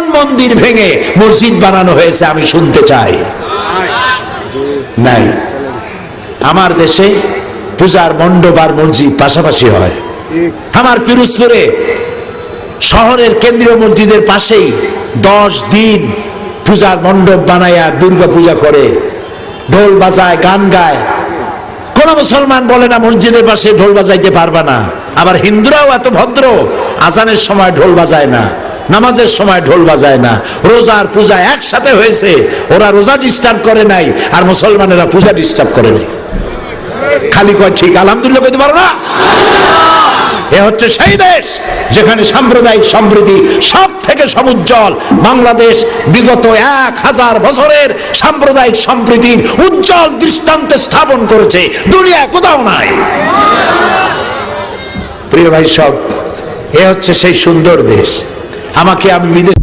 কোন মন্দির ভেঙে মসজিদ বানানো হয়েছে আমি শুনতে চাই? নাই। আমার দেশে পূজার মণ্ডপ আর মসজিদ পাশাপাশি হয়। আমার পিরোজপুরে শহরের কেন্দ্রীয় মসজিদের পাশেই 10 দিন পূজার মণ্ডপ বানায়া দুর্গা পূজা করে, ঢোল বাজায়, গান গায়। কোন মুসলমান বলে না মসজিদের পাশে ঢোল বাজাইতে পারবে না। আবার হিন্দুরাও এত ভদ্র, আজানের সময় ঢোল বাজায় না, নামাজের সময় ঢোল বাজায় না। রোজার পূজা একসাথে হয়েছে, ওরা রোজা ডিস্টার্ব করে নাই, আর মুসলমানেরা পূজা ডিস্টার্ব করে নাই। খালি কয় ঠিক আলহামদুলিল্লাহ কইতে পারো না? এ হচ্ছে সেই দেশ যেখানে সাম্প্রদায়িক সম্প্রীতি সব থেকে সমুজ্জ্বল। বাংলাদেশ বিগত 1000 বছরের সাম্প্রদায়িক সম্প্রীতির উজ্জ্বল দৃষ্টান্ত স্থাপন করেছে, দুনিয়া কোথাও নাই। প্রিয় ভাই সব, এ হচ্ছে সেই সুন্দর দেশ। আমি বিদেশ